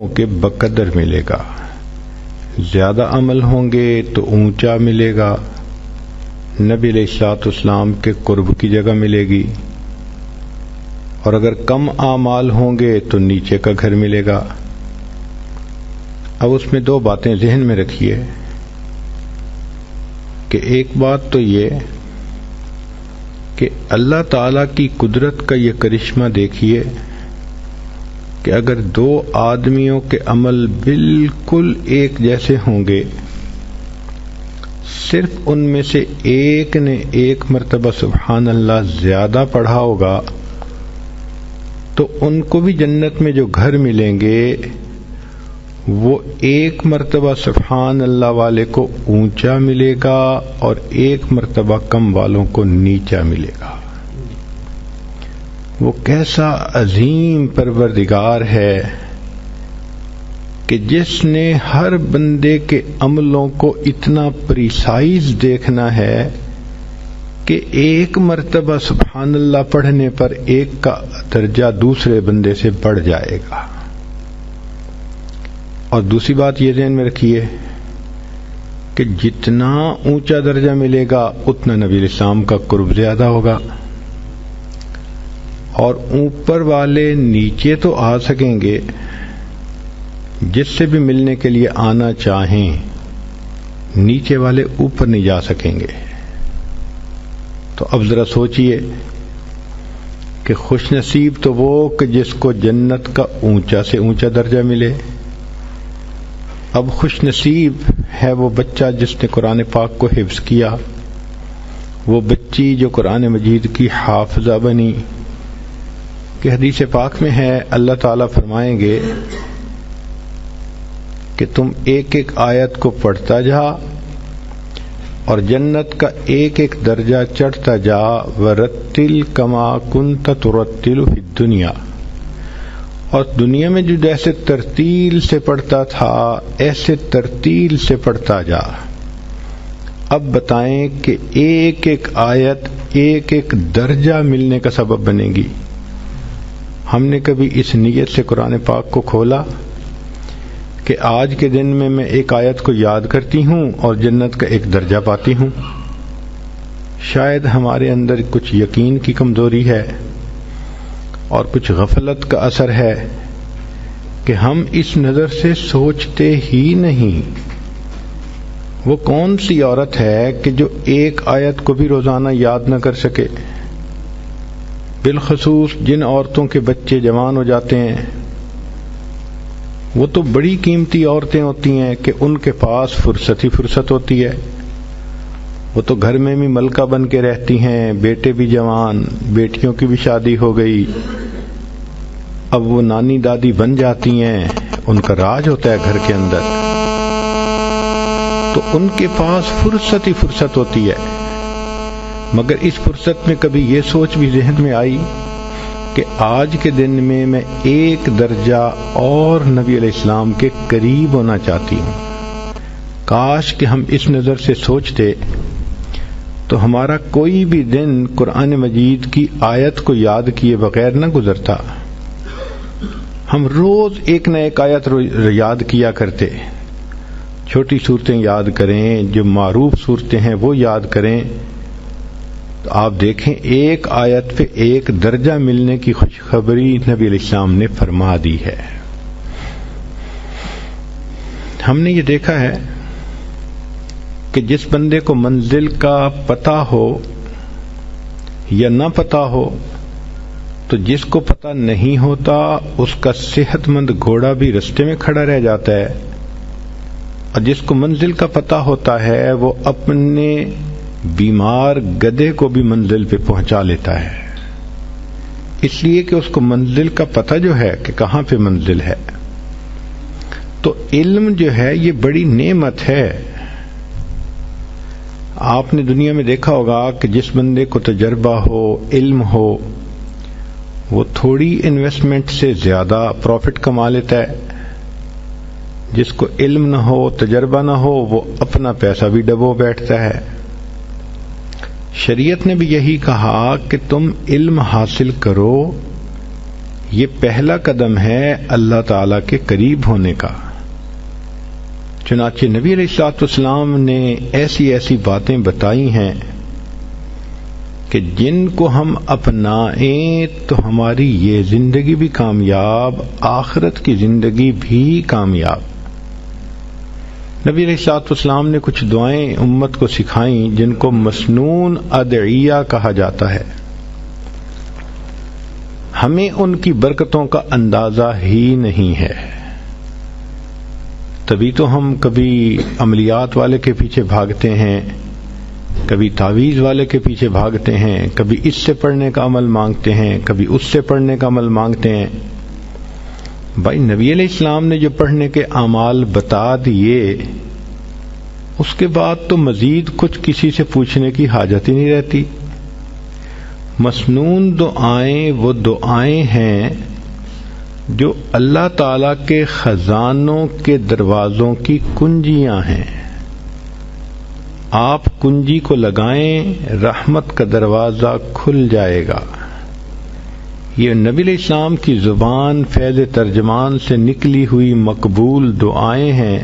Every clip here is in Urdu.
کہ بقدر ملے گا، زیادہ عمل ہوں گے تو اونچا ملے گا، نبی علیہ الصلوۃ والسلام کے قرب کی جگہ ملے گی، اور اگر کم اعمال ہوں گے تو نیچے کا گھر ملے گا۔ اب اس میں دو باتیں ذہن میں رکھیے کہ ایک بات تو یہ کہ اللہ تعالی کی قدرت کا یہ کرشمہ دیکھیے کہ اگر دو آدمیوں کے عمل بالکل ایک جیسے ہوں گے، صرف ان میں سے ایک نے ایک مرتبہ سبحان اللہ زیادہ پڑھا ہوگا تو ان کو بھی جنت میں جو گھر ملیں گے وہ ایک مرتبہ سبحان اللہ والے کو اونچا ملے گا اور ایک مرتبہ کم والوں کو نیچا ملے گا۔ وہ کیسا عظیم پروردگار ہے کہ جس نے ہر بندے کے عملوں کو اتنا پریسائز دیکھنا ہے کہ ایک مرتبہ سبحان اللہ پڑھنے پر ایک کا درجہ دوسرے بندے سے بڑھ جائے گا۔ اور دوسری بات یہ ذہن میں رکھیے کہ جتنا اونچا درجہ ملے گا اتنا نبی علیہ السلام کا قرب زیادہ ہوگا، اور اوپر والے نیچے تو آ سکیں گے، جس سے بھی ملنے کے لیے آنا چاہیں، نیچے والے اوپر نہیں جا سکیں گے۔ تو اب ذرا سوچئے کہ خوش نصیب تو وہ کہ جس کو جنت کا اونچا سے اونچا درجہ ملے، اب خوش نصیب ہے وہ بچہ جس نے قرآن پاک کو حفظ کیا، وہ بچی جو قرآن مجید کی حافظہ بنی، کہ حدیث پاک میں ہے اللہ تعالیٰ فرمائیں گے کہ تم ایک ایک آیت کو پڑھتا جا اور جنت کا ایک ایک درجہ چڑھتا جا، وَرَتِّلْ كَمَا كُنْتَ تُرَتِّلُ فِي الدُّنْيَا، اور دنیا میں جو جیسے ترتیل سے پڑھتا تھا ایسے ترتیل سے پڑھتا جا۔ اب بتائیں کہ ایک ایک آیت ایک ایک درجہ ملنے کا سبب بنے گی۔ ہم نے کبھی اس نیت سے قرآن پاک کو کھولا کہ آج کے دن میں میں ایک آیت کو یاد کرتی ہوں اور جنت کا ایک درجہ پاتی ہوں؟ شاید ہمارے اندر کچھ یقین کی کمزوری ہے اور کچھ غفلت کا اثر ہے کہ ہم اس نظر سے سوچتے ہی نہیں۔ وہ کون سی عورت ہے کہ جو ایک آیت کو بھی روزانہ یاد نہ کر سکے؟ بالخصوص جن عورتوں کے بچے جوان ہو جاتے ہیں، وہ تو بڑی قیمتی عورتیں ہوتی ہیں کہ ان کے پاس فرصت ہی فرصت ہوتی ہے۔ وہ تو گھر میں بھی ملکہ بن کے رہتی ہیں، بیٹے بھی جوان، بیٹیوں کی بھی شادی ہو گئی، اب وہ نانی دادی بن جاتی ہیں، ان کا راج ہوتا ہے گھر کے اندر، تو ان کے پاس فرصت ہی فرصت ہوتی ہے۔ مگر اس فرصت میں کبھی یہ سوچ بھی ذہن میں آئی کہ آج کے دن میں ایک درجہ اور نبی علیہ السلام کے قریب ہونا چاہتی ہوں؟ کاش کہ ہم اس نظر سے سوچتے تو ہمارا کوئی بھی دن قرآن مجید کی آیت کو یاد کیے بغیر نہ گزرتا۔ ہم روز ایک نہ ایک آیت یاد کیا کرتے، چھوٹی صورتیں یاد کریں، جو معروف صورتیں ہیں وہ یاد کریں، تو آپ دیکھیں ایک آیت پہ ایک درجہ ملنے کی خوشخبری نبی علیہ السلام نے فرما دی ہے۔ ہم نے یہ دیکھا ہے کہ جس بندے کو منزل کا پتہ ہو یا نہ پتہ ہو، تو جس کو پتہ نہیں ہوتا اس کا صحت مند گھوڑا بھی رستے میں کھڑا رہ جاتا ہے، اور جس کو منزل کا پتہ ہوتا ہے وہ اپنے بیمار گدھے کو بھی منزل پہ پہنچا لیتا ہے، اس لیے کہ اس کو منزل کا پتہ جو ہے کہ کہاں پہ منزل ہے۔ تو علم جو ہے یہ بڑی نعمت ہے۔ آپ نے دنیا میں دیکھا ہوگا کہ جس بندے کو تجربہ ہو، علم ہو، وہ تھوڑی انویسٹمنٹ سے زیادہ پروفٹ کما لیتا ہے۔ جس کو علم نہ ہو، تجربہ نہ ہو، وہ اپنا پیسہ بھی ڈبو بیٹھتا ہے۔ شریعت نے بھی یہی کہا کہ تم علم حاصل کرو یہ پہلا قدم ہے اللہ تعالی کے قریب ہونے کا۔ چنانچہ نبی علیہ الصلوۃ والسلام نے ایسی ایسی باتیں بتائی ہیں کہ جن کو ہم اپنائیں تو ہماری یہ زندگی بھی کامیاب، آخرت کی زندگی بھی کامیاب۔ نبی علیہ الصلوۃ والسلام نے کچھ دعائیں امت کو سکھائیں جن کو مسنون ادعیہ کہا جاتا ہے۔ ہمیں ان کی برکتوں کا اندازہ ہی نہیں ہے، تبھی تو ہم کبھی عملیات والے کے پیچھے بھاگتے ہیں، کبھی تعویذ والے کے پیچھے بھاگتے ہیں، کبھی اس سے پڑھنے کا عمل مانگتے ہیں، کبھی اس سے پڑھنے کا عمل مانگتے ہیں۔ بھائی نبی علیہ السلام نے جو پڑھنے کے اعمال بتا دیے، اس کے بعد تو مزید کچھ کسی سے پوچھنے کی حاجت ہی نہیں رہتی۔ مسنون دعائیں وہ دعائیں ہیں جو اللہ تعالی کے خزانوں کے دروازوں کی کنجیاں ہیں۔ آپ کنجی کو لگائیں، رحمت کا دروازہ کھل جائے گا۔ یہ نبی علیہ السلام کی زبان فیض ترجمان سے نکلی ہوئی مقبول دعائیں ہیں،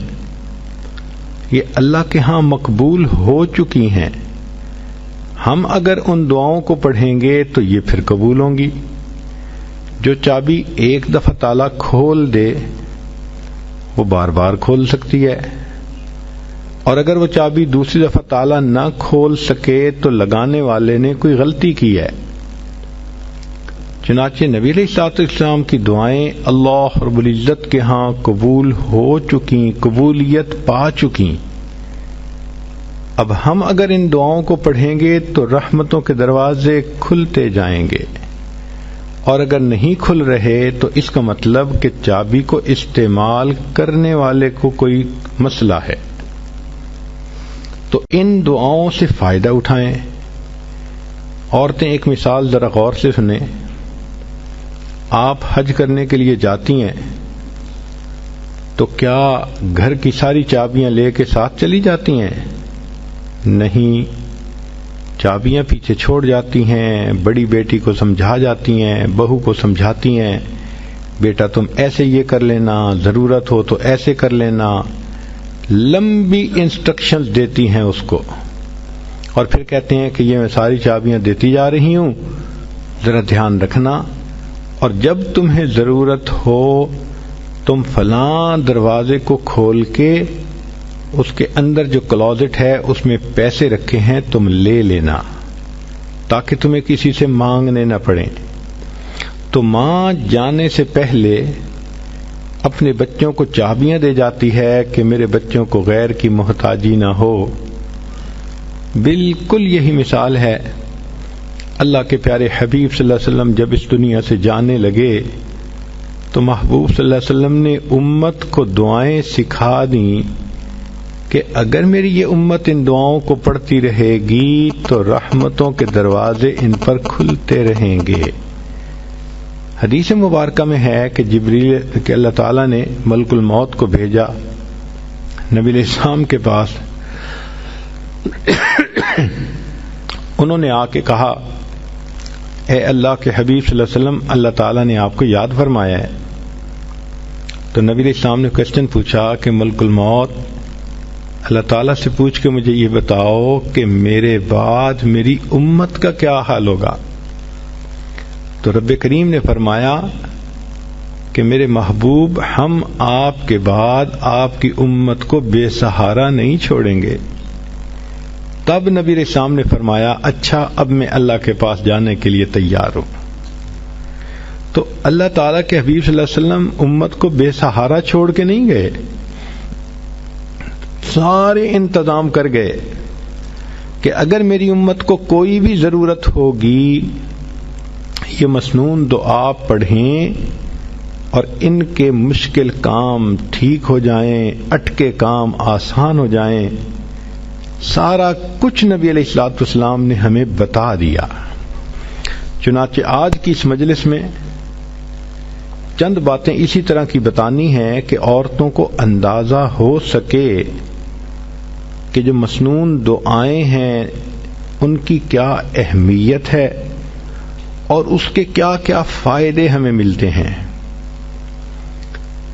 یہ اللہ کے ہاں مقبول ہو چکی ہیں۔ ہم اگر ان دعاؤں کو پڑھیں گے تو یہ پھر قبول ہوں گی۔ جو چابی ایک دفعہ تالا کھول دے وہ بار بار کھول سکتی ہے، اور اگر وہ چابی دوسری دفعہ تالا نہ کھول سکے تو لگانے والے نے کوئی غلطی کی ہے۔ چنانچہ نبی علیہ الصلوۃ والسلام کی دعائیں اللہ رب العزت کے ہاں قبول ہو چکی، قبولیت پا چکی۔ اب ہم اگر ان دعاؤں کو پڑھیں گے تو رحمتوں کے دروازے کھلتے جائیں گے، اور اگر نہیں کھل رہے تو اس کا مطلب کہ چابی کو استعمال کرنے والے کو کوئی مسئلہ ہے۔ تو ان دعاؤں سے فائدہ اٹھائیں۔ عورتیں ایک مثال ذرا غور سے سنیں۔ آپ حج کرنے کے لیے جاتی ہیں تو کیا گھر کی ساری چابیاں لے کے ساتھ چلی جاتی ہیں؟ نہیں، چابیاں پیچھے چھوڑ جاتی ہیں، بڑی بیٹی کو سمجھا جاتی ہیں، بہو کو سمجھاتی ہیں، بیٹا تم ایسے یہ کر لینا، ضرورت ہو تو ایسے کر لینا، لمبی انسٹرکشنز دیتی ہیں اس کو، اور پھر کہتے ہیں کہ یہ میں ساری چابیاں دیتی جا رہی ہوں، ذرا دھیان رکھنا، اور جب تمہیں ضرورت ہو تم فلاں دروازے کو کھول کے اس کے اندر جو کلوزٹ ہے اس میں پیسے رکھے ہیں تم لے لینا، تاکہ تمہیں کسی سے مانگنے نہ پڑیں۔ تو ماں جانے سے پہلے اپنے بچوں کو چابیاں دے جاتی ہے کہ میرے بچوں کو غیر کی محتاجی نہ ہو۔ بالکل یہی مثال ہے۔ اللہ کے پیارے حبیب صلی اللہ علیہ وسلم جب اس دنیا سے جانے لگے تو محبوب صلی اللہ علیہ وسلم نے امت کو دعائیں سکھا دیں کہ اگر میری یہ امت ان دعاؤں کو پڑھتی رہے گی تو رحمتوں کے دروازے ان پر کھلتے رہیں گے۔ حدیث مبارکہ میں ہے کہ جبریل کہ اللہ تعالیٰ نے ملک الموت کو بھیجا نبی علیہ السلام کے پاس۔ انہوں نے آ کے کہا، اے اللہ کے حبیب صلی اللہ علیہ وسلم، اللہ تعالیٰ نے آپ کو یاد فرمایا ہے۔ تو نبی علیہ السلام نے کویسچن پوچھا کہ ملک الموت، اللہ تعالیٰ سے پوچھ کے مجھے یہ بتاؤ کہ میرے بعد میری امت کا کیا حال ہوگا؟ تو رب کریم نے فرمایا کہ میرے محبوب، ہم آپ کے بعد آپ کی امت کو بے سہارا نہیں چھوڑیں گے۔ تب نبی علیہ السلام نے فرمایا، اچھا اب میں اللہ کے پاس جانے کے لیے تیار ہوں۔ تو اللہ تعالیٰ کے حبیب صلی اللہ علیہ وسلم امت کو بے سہارا چھوڑ کے نہیں گئے، سارے انتظام کر گئے کہ اگر میری امت کو کوئی بھی ضرورت ہوگی یہ مسنون دعا پڑھیں اور ان کے مشکل کام ٹھیک ہو جائیں، اٹکے کام آسان ہو جائیں۔ سارا کچھ نبی علیہ الصلوۃ والسلام نے ہمیں بتا دیا۔ چنانچہ آج کی اس مجلس میں چند باتیں اسی طرح کی بتانی ہیں کہ عورتوں کو اندازہ ہو سکے کہ جو مسنون دعائیں ہیں ان کی کیا اہمیت ہے اور اس کے کیا کیا فائدے ہمیں ملتے ہیں.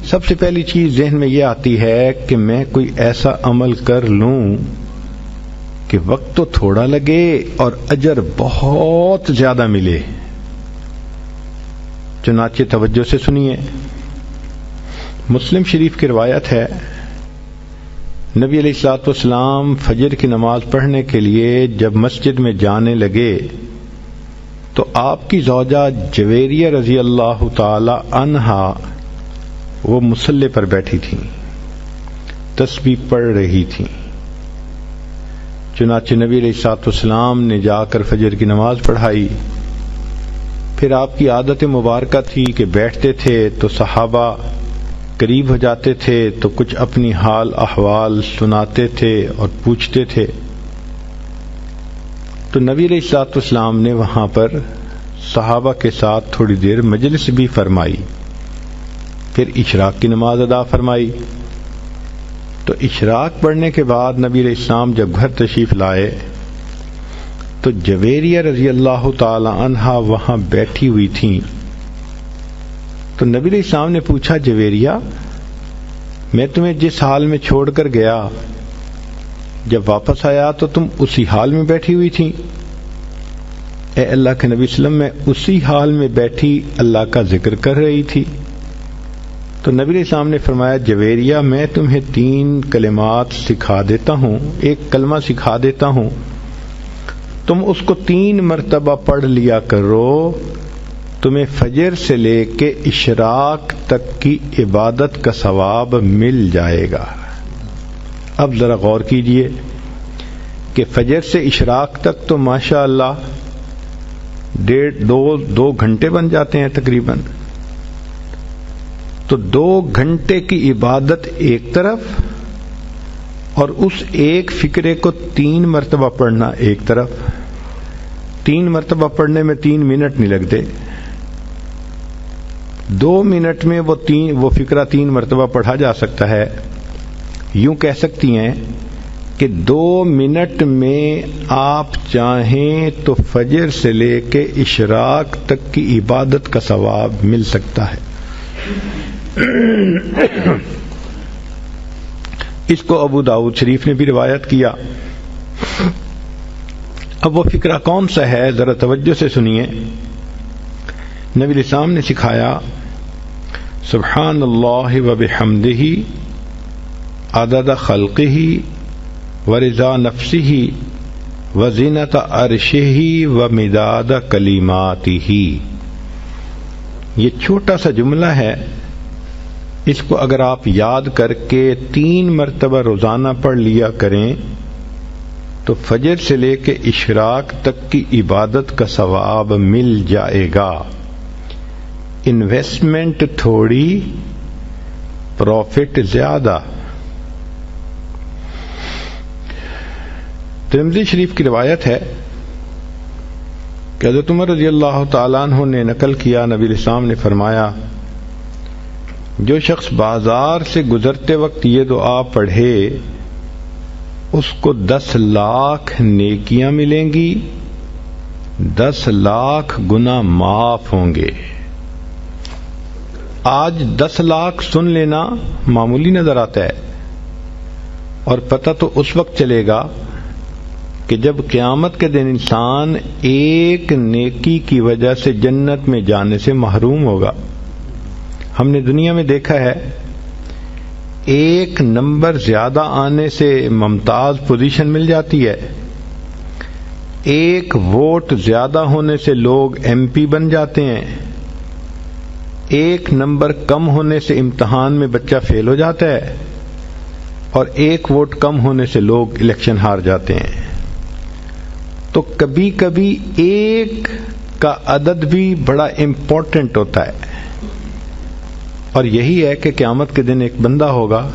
سب سے پہلی چیز ذہن میں یہ آتی ہے کہ میں کوئی ایسا عمل کر لوں کہ وقت تو تھوڑا لگے اور اجر بہت زیادہ ملے. چنانچہ توجہ سے سنیے. مسلم شریف کی روایت ہے، نبی علیہ الصلوۃ والسلام فجر کی نماز پڑھنے کے لیے جب مسجد میں جانے لگے تو آپ کی زوجہ جویریہ رضی اللہ تعالی عنہا وہ مصلی پر بیٹھی تھیں، تسبیح پڑھ رہی تھیں. چنانچہ نبی علیہ الصلوۃ والسلام نے جا کر فجر کی نماز پڑھائی. پھر آپ کی عادت مبارکہ تھی کہ بیٹھتے تھے تو صحابہ قریب ہو جاتے تھے تو کچھ اپنی حال احوال سناتے تھے اور پوچھتے تھے. تو نبی علیہ الصلوۃ والسلام نے وہاں پر صحابہ کے ساتھ تھوڑی دیر مجلس بھی فرمائی. پھر اشراق کی نماز ادا فرمائی. تو اشراق پڑھنے کے بعد نبی علیہ السلام جب گھر تشریف لائے تو جویریہ رضی اللہ تعالی عنہا وہاں بیٹھی ہوئی تھیں. تو نبی علیہ السلام نے پوچھا، جویریہ میں تمہیں جس حال میں چھوڑ کر گیا جب واپس آیا تو تم اسی حال میں بیٹھی ہوئی تھی؟ اے اللہ کے نبی صلی اللہ علیہ وسلم، میں اسی حال میں بیٹھی اللہ کا ذکر کر رہی تھی. تو نبی علیہ السلام نے فرمایا، جویریہ میں تمہیں 3 کلمات سکھا دیتا ہوں، ایک کلمہ سکھا دیتا ہوں، تم اس کو 3 مرتبہ پڑھ لیا کرو، تمہیں فجر سے لے کے اشراق تک کی عبادت کا ثواب مل جائے گا. اب ذرا غور کیجئے کہ فجر سے اشراق تک تو ماشاء اللہ 2 گھنٹے بن جاتے ہیں تقریباً. تو 2 گھنٹے کی عبادت ایک طرف اور اس ایک فکرے کو 3 مرتبہ پڑھنا ایک طرف. 3 مرتبہ پڑھنے میں 3 منٹ نہیں لگتے، 2 منٹ میں وہ فکرہ 3 مرتبہ پڑھا جا سکتا ہے. یوں کہہ سکتی ہیں کہ 2 منٹ میں آپ چاہیں تو فجر سے لے کے اشراق تک کی عبادت کا ثواب مل سکتا ہے. اس کو ابو داؤد شریف نے بھی روایت کیا. اب وہ فکرہ کون سا ہے ذرا توجہ سے سنیے. نبی علیہ السلام نے سکھایا، سبحان اللہ و بحمدہ عدد خلقہ ورضا نفسہ وزینت عرشہ ومداد کلماتہ. یہ چھوٹا سا جملہ ہے، اس کو اگر آپ یاد کر کے 3 مرتبہ روزانہ پڑھ لیا کریں تو فجر سے لے کے اشراق تک کی عبادت کا ثواب مل جائے گا. انویسٹمنٹ تھوڑی، پروفٹ زیادہ. ترمذی شریف کی روایت ہے کہ حضرت عمر رضی اللہ تعالیٰ عنہ نے نقل کیا، نبی علیہ السلام نے فرمایا، جو شخص بازار سے گزرتے وقت یہ دعا پڑھے اس کو 10 لاکھ نیکیاں ملیں گی، 10 لاکھ گناہ معاف ہوں گے. آج 10 لاکھ سن لینا معمولی نظر آتا ہے، اور پتہ تو اس وقت چلے گا کہ جب قیامت کے دن انسان ایک نیکی کی وجہ سے جنت میں جانے سے محروم ہوگا. ہم نے دنیا میں دیکھا ہے 1 نمبر زیادہ آنے سے ممتاز پوزیشن مل جاتی ہے، 1 ووٹ زیادہ ہونے سے لوگ ایم پی بن جاتے ہیں، 1 نمبر کم ہونے سے امتحان میں بچہ فیل ہو جاتا ہے، اور 1 ووٹ کم ہونے سے لوگ الیکشن ہار جاتے ہیں. تو کبھی کبھی 1 کا عدد بھی بڑا امپورٹنٹ ہوتا ہے. اور یہی ہے کہ قیامت کے دن ایک بندہ ہوگا،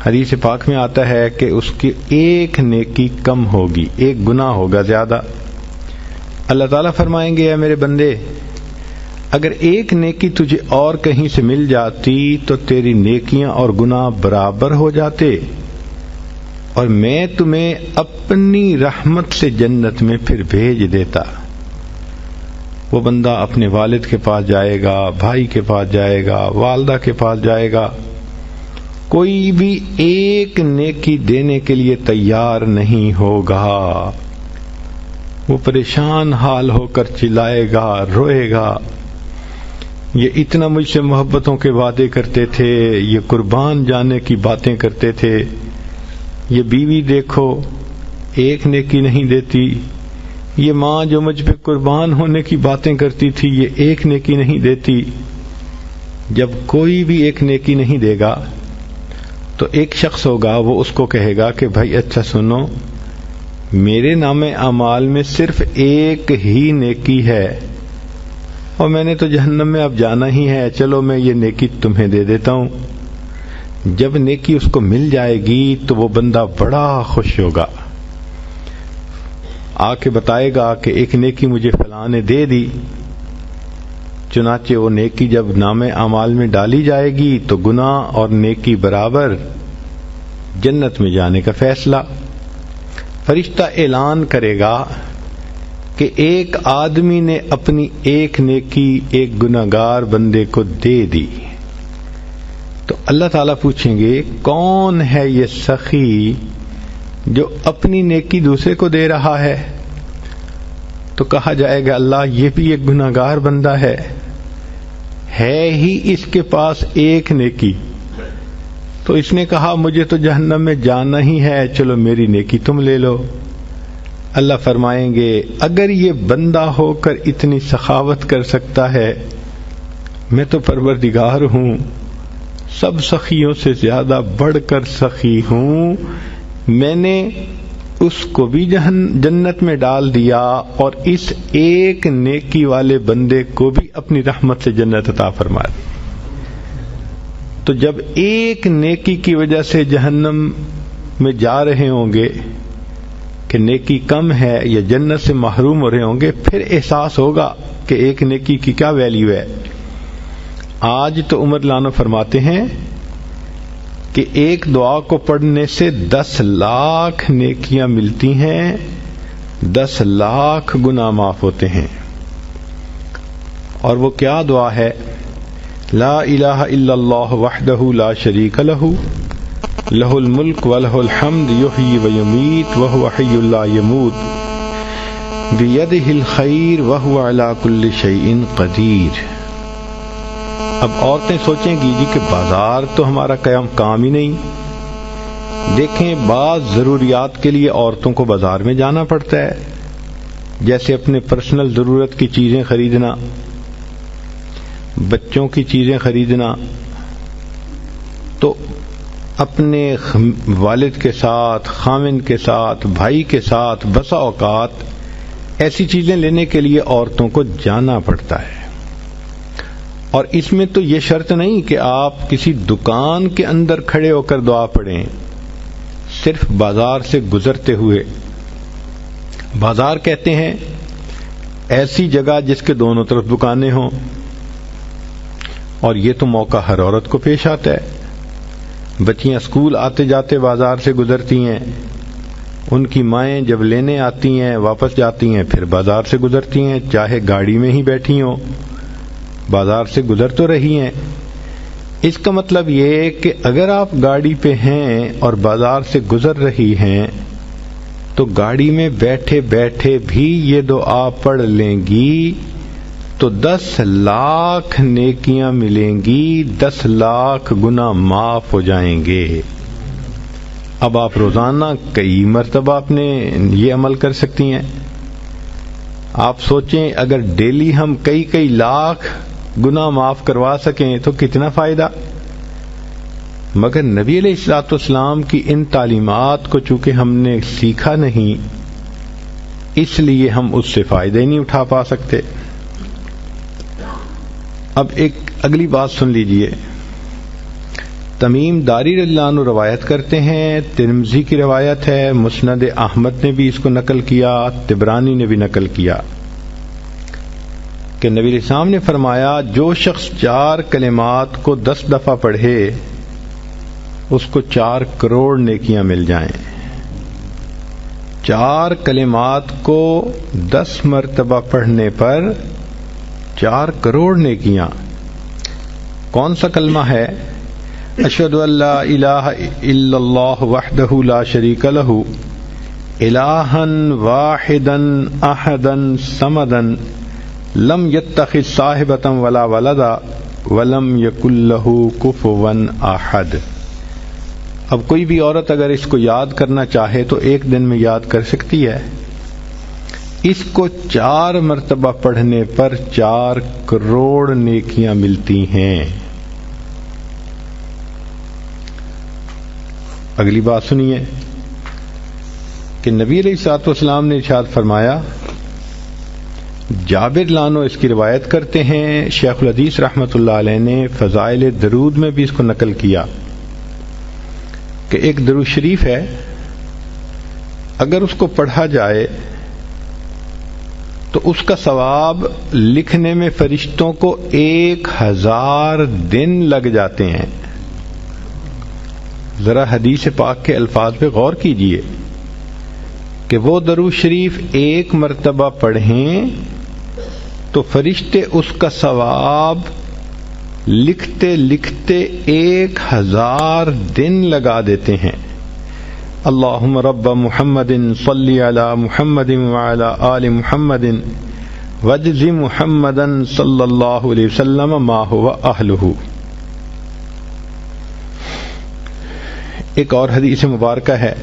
حدیث پاک میں آتا ہے کہ اس کی 1 نیکی کم ہوگی، 1 گناہ ہوگا زیادہ. اللہ تعالیٰ فرمائیں گے، اے میرے بندے، اگر 1 نیکی تجھے اور کہیں سے مل جاتی تو تیری نیکیاں اور گناہ برابر ہو جاتے، اور میں تمہیں اپنی رحمت سے جنت میں پھر بھیج دیتا. وہ بندہ اپنے والد کے پاس جائے گا، بھائی کے پاس جائے گا، والدہ کے پاس جائے گا، کوئی بھی ایک نیکی دینے کے لیے تیار نہیں ہوگا، وہ پریشان حال ہو کر چلائے گا، روئے گا، یہ اتنا مجھ سے محبتوں کے وعدے کرتے تھے، یہ قربان جانے کی باتیں کرتے تھے، یہ بیوی دیکھو ایک نیکی نہیں دیتی، یہ ماں جو مجھ پہ قربان ہونے کی باتیں کرتی تھی یہ ایک نیکی نہیں دیتی۔ جب کوئی بھی ایک نیکی نہیں دے گا تو ایک شخص ہوگا، وہ اس کو کہے گا کہ بھائی اچھا سنو، میرے نام اعمال میں صرف ایک ہی نیکی ہے اور میں نے تو جہنم میں اب جانا ہی ہے، چلو میں یہ نیکی تمہیں دے دیتا ہوں۔ جب نیکی اس کو مل جائے گی تو وہ بندہ بڑا خوش ہوگا، آ کے بتائے گا کہ ایک نیکی مجھے فلاں نے دے دی۔ چنانچہ وہ نیکی جب نام اعمال میں ڈالی جائے گی تو گناہ اور نیکی برابر، جنت میں جانے کا فیصلہ۔ فرشتہ اعلان کرے گا کہ ایک آدمی نے اپنی ایک نیکی ایک گناہگار بندے کو دے دی، تو اللہ تعالیٰ پوچھیں گے کون ہے یہ سخی جو اپنی نیکی دوسرے کو دے رہا ہے؟ تو کہا جائے گا اللہ یہ بھی ایک گناہگار بندہ ہے ہی اس کے پاس ایک نیکی، تو اس نے کہا مجھے تو جہنم میں جانا ہی ہے، چلو میری نیکی تم لے لو۔ اللہ فرمائیں گے اگر یہ بندہ ہو کر اتنی سخاوت کر سکتا ہے، میں تو پروردگار ہوں، سب سخیوں سے زیادہ بڑھ کر سخی ہوں، میں نے اس کو بھی جنت میں ڈال دیا اور اس ایک نیکی والے بندے کو بھی اپنی رحمت سے جنت عطا فرما دی۔ تو جب ایک نیکی کی وجہ سے جہنم میں جا رہے ہوں گے کہ نیکی کم ہے یا جنت سے محروم ہو رہے ہوں گے، پھر احساس ہوگا کہ ایک نیکی کی کیا ویلیو ہے۔ آج تو عمر لانو فرماتے ہیں کہ ایک دعا کو پڑھنے سے 10 لاکھ نیکیاں ملتی ہیں، 10 لاکھ گناہ معاف ہوتے ہیں۔ اور وہ کیا دعا ہے؟ لا الہ الا اللہ وحدہ لا شریک لہ لہ الملک ولہ الحمد یحیی ویمیت وہو حی لا یموت بیدہ الخیر وہو علی کل شیء قدیر۔ اب عورتیں سوچیں گی جی کہ بازار تو ہمارا کام ہی نہیں، دیکھیں بعض ضروریات کے لیے عورتوں کو بازار میں جانا پڑتا ہے، جیسے اپنے پرسنل ضرورت کی چیزیں خریدنا، بچوں کی چیزیں خریدنا، تو اپنے والد کے ساتھ، خامن کے ساتھ، بھائی کے ساتھ بسا اوقات ایسی چیزیں لینے کے لیے عورتوں کو جانا پڑتا ہے۔ اور اس میں تو یہ شرط نہیں کہ آپ کسی دکان کے اندر کھڑے ہو کر دعا پڑھیں، صرف بازار سے گزرتے ہوئے۔ بازار کہتے ہیں ایسی جگہ جس کے دونوں طرف دکانیں ہوں، اور یہ تو موقع ہر عورت کو پیش آتا ہے۔ بچیاں اسکول آتے جاتے بازار سے گزرتی ہیں، ان کی مائیں جب لینے آتی ہیں واپس جاتی ہیں پھر بازار سے گزرتی ہیں، چاہے گاڑی میں ہی بیٹھی ہوں بازار سے گزر تو رہی ہیں۔ اس کا مطلب یہ کہ اگر آپ گاڑی پہ ہیں اور بازار سے گزر رہی ہیں تو گاڑی میں بیٹھے بیٹھے بھی یہ دعا پڑھ لیں گی تو 10 لاکھ نیکیاں ملیں گی، 10 لاکھ گناہ معاف ہو جائیں گے۔ اب آپ روزانہ کئی مرتبہ اپنے یہ عمل کر سکتی ہیں۔ آپ سوچیں اگر ڈیلی ہم کئی لاکھ گناہ معاف کروا سکیں تو کتنا فائدہ۔ مگر نبی علیہ الصلوۃ والسلام کی ان تعلیمات کو چونکہ ہم نے سیکھا نہیں، اس لیے ہم اس سے فائدہ نہیں اٹھا پا سکتے۔ اب ایک اگلی بات سن لیجئے، تمیم داری رضی اللہ عنہ روایت کرتے ہیں، ترمذی کی روایت ہے، مسند احمد نے بھی اس کو نقل کیا، طبرانی نے بھی نقل کیا کہ نبی علیہ السلام نے فرمایا جو شخص 4 کلمات کو 10 دفعہ پڑھے اس کو 4 کروڑ نیکیاں مل جائیں۔ 4 کلمات کو 10 مرتبہ پڑھنے پر 4 کروڑ نیکیاں. کون سا کلمہ ہے؟ اشہد ان لا الہ الا اللہ وحدہ لا شریک لہ الہا واحدا احدا صمدا لم یتخذ صاحبۃ ولا ولدا ولم یکن لہ کفوا احد. اب کوئی بھی عورت اگر اس کو یاد کرنا چاہے تو ایک دن میں یاد کر سکتی ہے. اس کو 4 مرتبہ پڑھنے پر 4 کروڑ نیکیاں ملتی ہیں. اگلی بات سنیے کہ نبی علیہ الصلوۃ والسلام نے ارشاد فرمایا، جابر لانو اس کی روایت کرتے ہیں، شیخ الحدیث رحمۃ اللہ علیہ نے فضائل درود میں بھی اس کو نقل کیا کہ ایک درود شریف ہے، اگر اس کو پڑھا جائے تو اس کا ثواب لکھنے میں فرشتوں کو 1000 دن لگ جاتے ہیں. ذرا حدیث پاک کے الفاظ پہ غور کیجئے کہ وہ درود شریف 1 مرتبہ پڑھیں تو فرشتے اس کا ثواب لکھتے لکھتے 1000 دن لگا دیتے ہیں. اللہم رب محمد صلی علی محمد وعلی آل محمد وجز محمدا صلی اللہ علیہ وسلم ما هو اہلہ. ایک اور حدیث مبارکہ ہے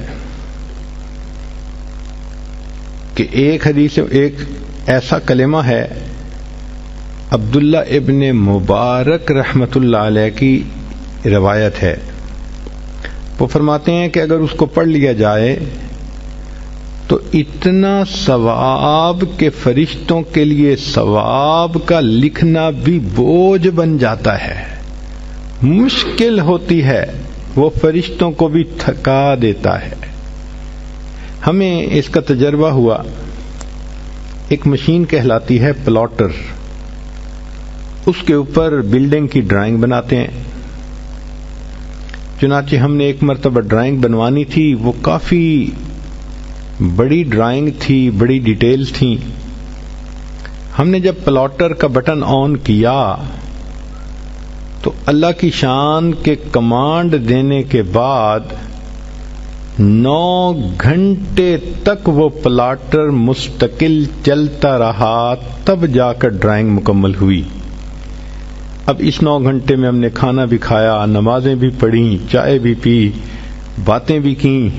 کہ ایک ایسا کلمہ ہے، عبداللہ ابن مبارک رحمت اللہ علیہ کی روایت ہے. وہ فرماتے ہیں کہ اگر اس کو پڑھ لیا جائے تو اتنا ثواب کہ فرشتوں کے لیے ثواب کا لکھنا بھی بوجھ بن جاتا ہے، مشکل ہوتی ہے، وہ فرشتوں کو بھی تھکا دیتا ہے. ہمیں اس کا تجربہ ہوا. ایک مشین کہلاتی ہے پلاٹر، اس کے اوپر بلڈنگ کی ڈرائنگ بناتے ہیں. چنانچہ ہم نے ایک مرتبہ ڈرائنگ بنوانی تھی، وہ کافی بڑی ڈرائنگ تھی، بڑی ڈیٹیلز تھیں. ہم نے جب پلاٹر کا بٹن آن کیا تو اللہ کی شان کے کمانڈ دینے کے بعد 9 گھنٹے تک وہ پلاٹر مستقل چلتا رہا، تب جا کر ڈرائنگ مکمل ہوئی. اب اس 9 گھنٹے میں ہم نے کھانا بھی کھایا، نمازیں بھی پڑھیں، چائے بھی پی، باتیں بھی کیں.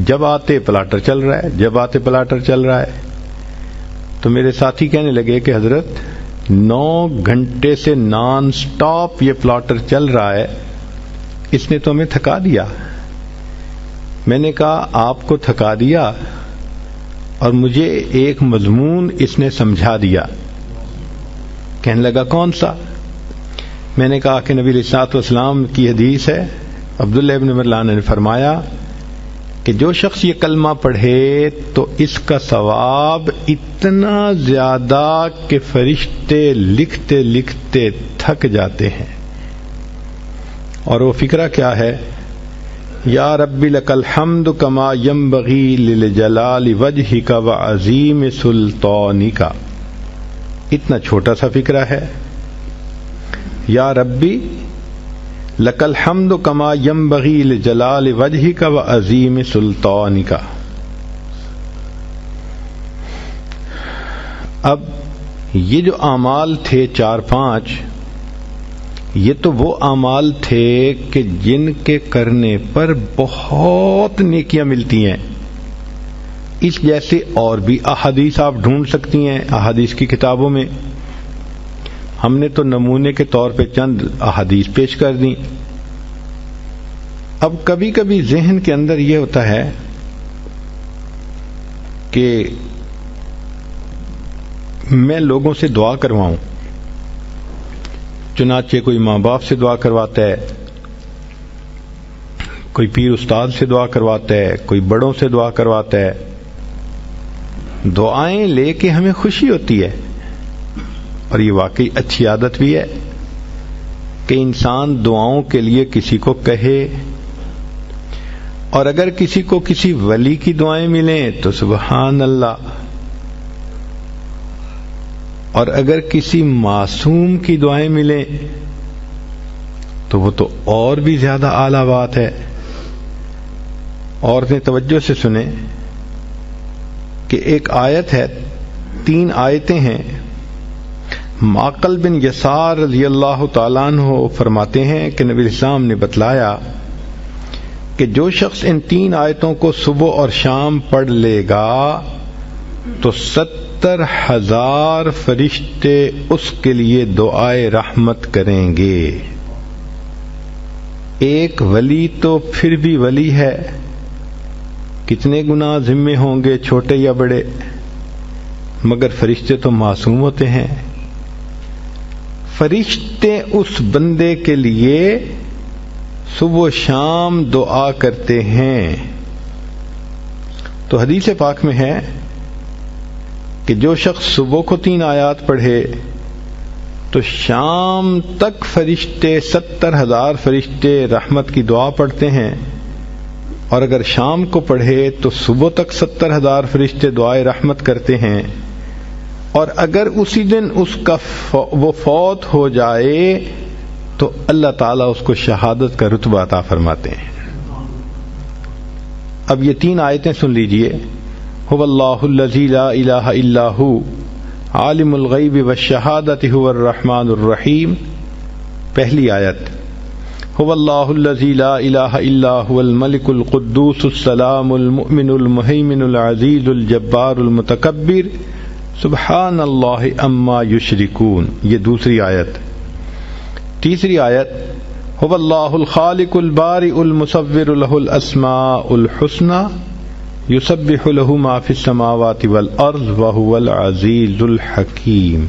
جب آتے پلاٹر چل رہا ہے، جب آتے پلاٹر چل رہا ہے. تو میرے ساتھی کہنے لگے کہ حضرت 9 گھنٹے سے نان سٹاپ یہ پلاٹر چل رہا ہے، اس نے تو ہمیں تھکا دیا. میں نے کہا آپ کو تھکا دیا اور مجھے ایک مضمون اس نے سمجھا دیا. کہنے لگا کون سا؟ میں نے کہا کہ نبی علیہ الصلوۃ والسلام کی حدیث ہے، عبداللہ ابن مرلان نے فرمایا کہ جو شخص یہ کلمہ پڑھے تو اس کا ثواب اتنا زیادہ کہ فرشتے لکھتے لکھتے تھک جاتے ہیں. اور وہ فکرہ کیا ہے؟ یا رب لک الحمد کما ینبغی لجلال وجہک وعظیم سلطانک. اتنا چھوٹا سا فکرہ ہے، یا ربی لک الحمد کما ینبغی لجلال وجہک وعظیم سلطانک. اب یہ جو اعمال تھے 4-5، یہ تو وہ اعمال تھے کہ جن کے کرنے پر بہت نیکیاں ملتی ہیں. اس جیسے اور بھی احادیث آپ ڈھونڈ سکتی ہیں احادیث کی کتابوں میں. ہم نے تو نمونے کے طور پہ چند احادیث پیش کر دیں. اب کبھی کبھی ذہن کے اندر یہ ہوتا ہے کہ میں لوگوں سے دعا کرواؤں. چنانچہ کوئی ماں باپ سے دعا کرواتا ہے، کوئی پیر استاد سے دعا کرواتا ہے، کوئی بڑوں سے دعا کرواتا ہے. دعائیں لے کے ہمیں خوشی ہوتی ہے، اور یہ واقعی اچھی عادت بھی ہے کہ انسان دعاؤں کے لیے کسی کو کہے. اور اگر کسی کو کسی ولی کی دعائیں ملیں تو سبحان اللہ. اور اگر کسی معصوم کی دعائیں ملیں تو وہ تو اور بھی زیادہ اعلیٰ بات ہے. عورتیں توجہ سے سنیں کہ ایک آیت ہے، 3 آیتیں ہیں. معقل بن یسار رضی اللہ تعالیٰ عنہ فرماتے ہیں کہ نبی اسلام نے بتلایا کہ جو شخص ان 3 آیتوں کو صبح اور شام پڑھ لے گا تو 70,000 فرشتے اس کے لیے دعائے رحمت کریں گے. ایک ولی تو پھر بھی ولی ہے، کتنے گناہ ذمے ہوں گے چھوٹے یا بڑے، مگر فرشتے تو معصوم ہوتے ہیں. فرشتے اس بندے کے لیے صبح و شام دعا کرتے ہیں. تو حدیث پاک میں ہے کہ جو شخص صبح کو 3 آیات پڑھے تو شام تک فرشتے 70,000 فرشتے رحمت کی دعا پڑھتے ہیں، اور اگر شام کو پڑھے تو صبح تک 70,000 فرشتے دعائے رحمت کرتے ہیں، اور اگر اسی دن اس کا وہ فوت ہو جائے تو اللہ تعالیٰ اس کو شہادت کا رتبہ عطا فرماتے ہیں. اب یہ 3 آیتیں سن لیجئے. هو اللہ الذی لا الہ الا ہو عالم الغیب والشہادۃ هو الرحمن الرحیم. پہلی آیت، هو اللہ الذی لا الہ الا هو الملک القدوس السلام المؤمن المہیمن العزیز الجبار المتکبر سبحان اللہ اما یشرکون. یہ دوسری آیت. تیسری آیت، هو اللہ الخالق البارئ المصور له الاسماء الحسنى یسبح له ما فی السماوات والارض وهو العزیز الحکیم.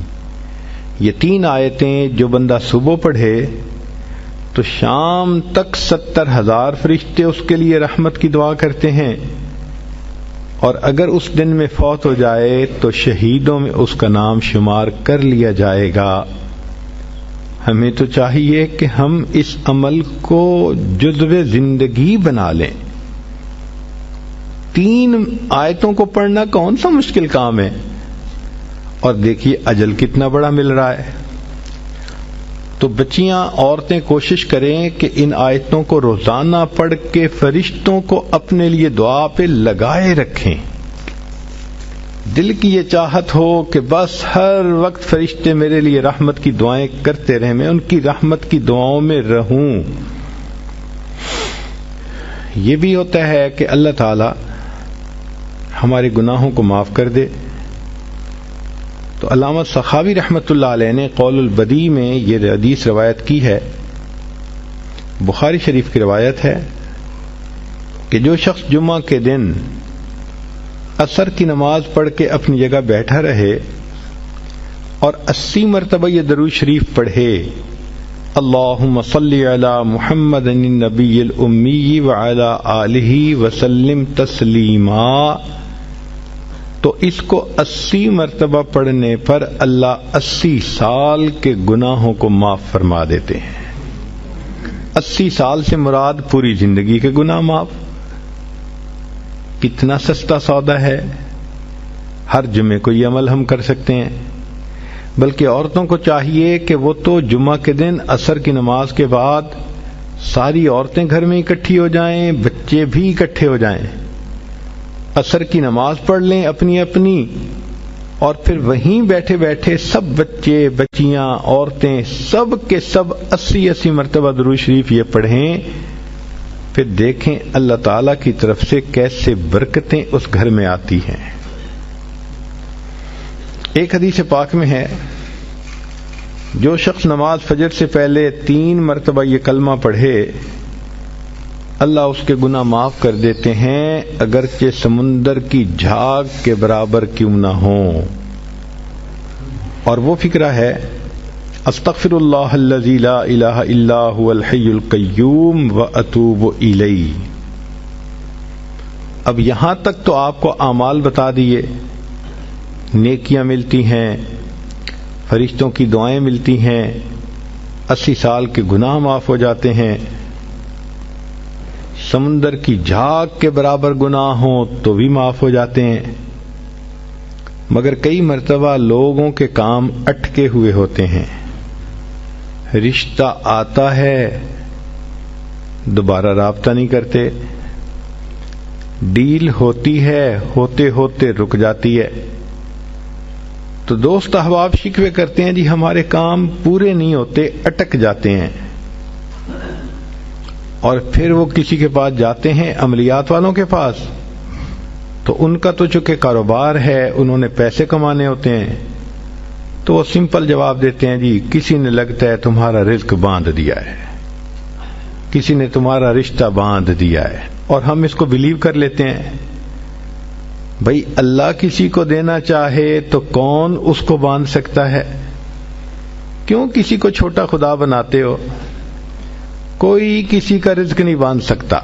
یہ 3 آیتیں جو بندہ صبح پڑھے تو شام تک 70,000 فرشتے اس کے لیے رحمت کی دعا کرتے ہیں، اور اگر اس دن میں فوت ہو جائے تو شہیدوں میں اس کا نام شمار کر لیا جائے گا. ہمیں تو چاہیے کہ ہم اس عمل کو جزو زندگی بنا لیں. 3 آیتوں کو پڑھنا کون سا مشکل کام ہے، اور دیکھیے اجل کتنا بڑا مل رہا ہے. تو بچیاں، عورتیں کوشش کریں کہ ان آیتوں کو روزانہ پڑھ کے فرشتوں کو اپنے لیے دعا پہ لگائے رکھیں. دل کی یہ چاہت ہو کہ بس ہر وقت فرشتے میرے لیے رحمت کی دعائیں کرتے رہیں، میں ان کی رحمت کی دعاؤں میں رہوں. یہ بھی ہوتا ہے کہ اللہ تعالی ہمارے گناہوں کو معاف کر دے. تو علامہ سخاوی رحمۃ اللہ علیہ نے قول البدی میں یہ حدیث روایت کی ہے، بخاری شریف کی روایت ہے کہ جو شخص جمعہ کے دن عصر کی نماز پڑھ کے اپنی جگہ بیٹھا رہے اور 80 مرتبہ یہ درود شریف پڑھے، اللہم صلی علی محمد النبی الامی وعلی آلہ وسلم تسلیما، تو اس کو 80 مرتبہ پڑھنے پر اللہ 80 سال کے گناہوں کو معاف فرما دیتے ہیں. 80 سال سے مراد پوری زندگی کے گناہ معاف. کتنا سستا سودا ہے، ہر جمعے کو یہ عمل ہم کر سکتے ہیں. بلکہ عورتوں کو چاہیے کہ وہ تو جمعہ کے دن عصر کی نماز کے بعد ساری عورتیں گھر میں اکٹھی ہو جائیں، بچے بھی اکٹھے ہو جائیں، عصر کی نماز پڑھ لیں اپنی اپنی، اور پھر وہیں بیٹھے بیٹھے سب بچے بچیاں عورتیں سب کے سب 80 مرتبہ درود شریف یہ پڑھیں. پھر دیکھیں اللہ تعالی کی طرف سے کیسے برکتیں اس گھر میں آتی ہیں. ایک حدیث پاک میں ہے، جو شخص نماز فجر سے پہلے 3 مرتبہ یہ کلمہ پڑھے اللہ اس کے گناہ معاف کر دیتے ہیں، اگرچہ سمندر کی جھاگ کے برابر کیوں نہ ہوں. اور وہ فکرہ ہے، استغفر اللہ الذی لا الہ الا هو الحی القیوم واتوب الیہ. اب یہاں تک تو آپ کو اعمال بتا دیے، نیکیاں ملتی ہیں، فرشتوں کی دعائیں ملتی ہیں، 80 سال کے گناہ معاف ہو جاتے ہیں، سمندر کی جھاگ کے برابر گناہ ہوں تو بھی معاف ہو جاتے ہیں. مگر کئی مرتبہ لوگوں کے کام اٹکے ہوئے ہوتے ہیں، رشتہ آتا ہے دوبارہ رابطہ نہیں کرتے، ڈیل ہوتی ہے ہوتے ہوتے رک جاتی ہے، تو دوست احباب شکوے کرتے ہیں جی ہمارے کام پورے نہیں ہوتے، اٹک جاتے ہیں، اور پھر وہ کسی کے پاس جاتے ہیں، عملیات والوں کے پاس، تو ان کا تو چونکہ کاروبار ہے، انہوں نے پیسے کمانے ہوتے ہیں، تو وہ سمپل جواب دیتے ہیں جی کسی نے لگتا ہے تمہارا رزق باندھ دیا ہے، کسی نے تمہارا رشتہ باندھ دیا ہے، اور ہم اس کو بلیو کر لیتے ہیں۔ بھئی اللہ کسی کو دینا چاہے تو کون اس کو باندھ سکتا ہے؟ کیوں کسی کو چھوٹا خدا بناتے ہو؟ کوئی کسی کا رزق نہیں باندھ سکتا،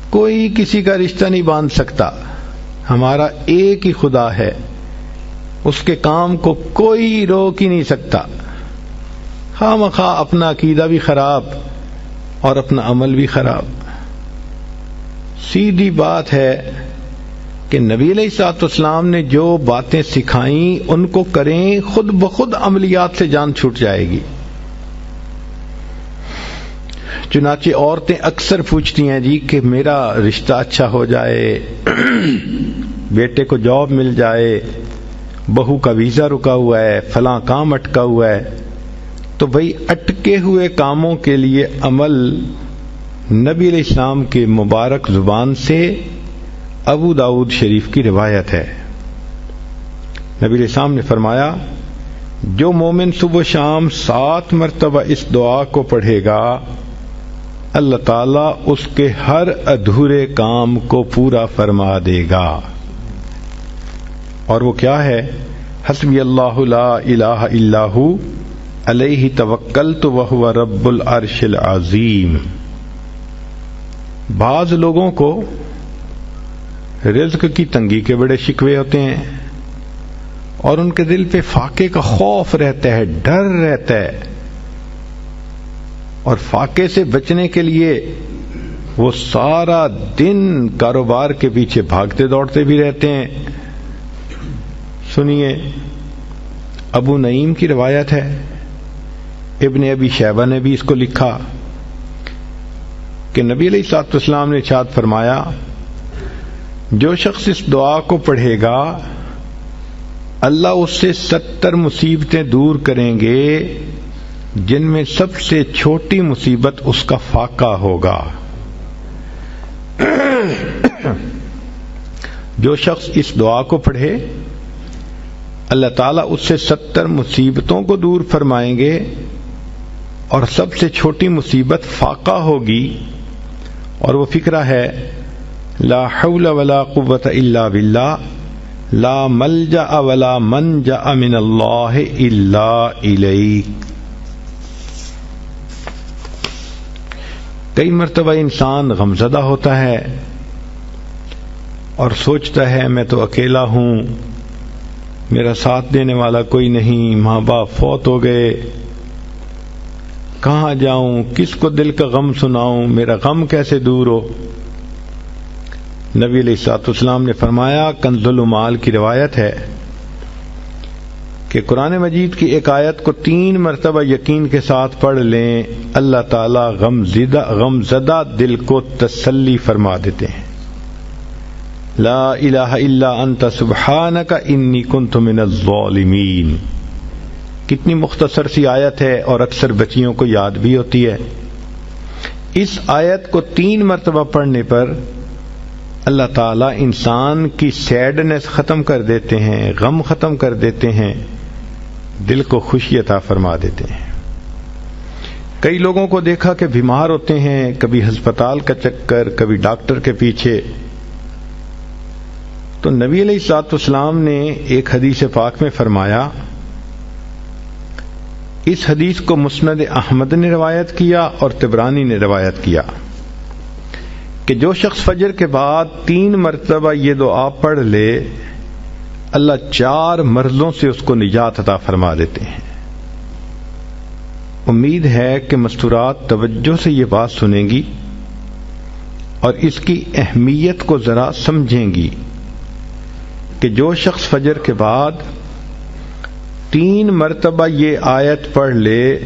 کوئی کسی کا رشتہ نہیں باندھ سکتا، ہمارا ایک ہی خدا ہے، اس کے کام کو کوئی روک ہی نہیں سکتا۔ خواہ مخواہ اپنا عقیدہ بھی خراب اور اپنا عمل بھی خراب۔ سیدھی بات ہے کہ نبی علیہ الصلوۃ والسلام نے جو باتیں سکھائیں ان کو کریں، خود بخود عملیات سے جان چھوٹ جائے گی۔ چنانچہ عورتیں اکثر پوچھتی ہیں جی کہ میرا رشتہ اچھا ہو جائے، بیٹے کو جاب مل جائے، بہو کا ویزا رکا ہوا ہے، فلاں کام اٹکا ہوا ہے، تو بھئی اٹکے ہوئے کاموں کے لیے عمل نبی علیہ السلام کے مبارک زبان سے ابو داؤد شریف کی روایت ہے۔ نبی علیہ السلام نے فرمایا جو مومن صبح و شام 7 مرتبہ اس دعا کو پڑھے گا، اللہ تعالیٰ اس کے ہر ادھورے کام کو پورا فرما دے گا۔ اور وہ کیا ہے؟ حسبی اللہ لا الہ الا ہو علیہ توکلت وہو رب العرش العظیم۔ بعض لوگوں کو رزق کی تنگی کے بڑے شکوے ہوتے ہیں اور ان کے دل پہ فاقے کا خوف رہتا ہے، ڈر رہتا ہے، اور فاقے سے بچنے کے لیے وہ سارا دن کاروبار کے پیچھے بھاگتے دوڑتے بھی رہتے ہیں۔ سنیے، ابو نعیم کی روایت ہے، ابن ابی شیبہ نے بھی اس کو لکھا کہ نبی علیہ الصلوۃ والسلام نے ارشاد فرمایا جو شخص اس دعا کو پڑھے گا اللہ اس سے 70 مصیبتیں دور کریں گے جن میں سب سے چھوٹی مصیبت اس کا فاقہ ہوگا۔ جو شخص اس دعا کو پڑھے اللہ تعالیٰ اس سے 70 مصیبتوں کو دور فرمائیں گے اور سب سے چھوٹی مصیبت فاقہ ہوگی، اور وہ فقرہ ہے لا حول ولا قوة الا باللہ لا ملجأ ولا منجأ من اللہ الا الیک۔ کئی مرتبہ انسان غمزدہ ہوتا ہے اور سوچتا ہے میں تو اکیلا ہوں، میرا ساتھ دینے والا کوئی نہیں، ماں باپ فوت ہو گئے، کہاں جاؤں، کس کو دل کا غم سناؤں، میرا غم کیسے دور ہو؟ نبی علیہ الصلوۃ والسلام نے فرمایا، کنز المال کی روایت ہے کہ قرآن مجید کی ایک آیت کو 3 مرتبہ یقین کے ساتھ پڑھ لیں، اللہ تعالی غمزدہ دل کو تسلی فرما دیتے ہیں۔ لا الہ الا انت سبحانک انی کنت من الظالمین۔ کتنی مختصر سی آیت ہے اور اکثر بچیوں کو یاد بھی ہوتی ہے۔ اس آیت کو 3 مرتبہ پڑھنے پر اللہ تعالیٰ انسان کی سیڈنس ختم کر دیتے ہیں، غم ختم کر دیتے ہیں، دل کو خوشی عطا فرما دیتے ہیں۔ کئی لوگوں کو دیکھا کہ بیمار ہوتے ہیں، کبھی ہسپتال کا چکر، کبھی ڈاکٹر کے پیچھے، تو نبی علیہ الصلوۃ والسلام نے ایک حدیث پاک میں فرمایا، اس حدیث کو مسند احمد نے روایت کیا اور طبرانی نے روایت کیا کہ جو شخص فجر کے بعد 3 مرتبہ یہ دعا پڑھ لے اللہ 4 مرضوں سے اس کو نجات عطا فرما دیتے ہیں۔ امید ہے کہ مستورات توجہ سے یہ بات سنیں گی اور اس کی اہمیت کو ذرا سمجھیں گی۔ کہ جو شخص فجر کے بعد 3 مرتبہ یہ آیت پڑھ لے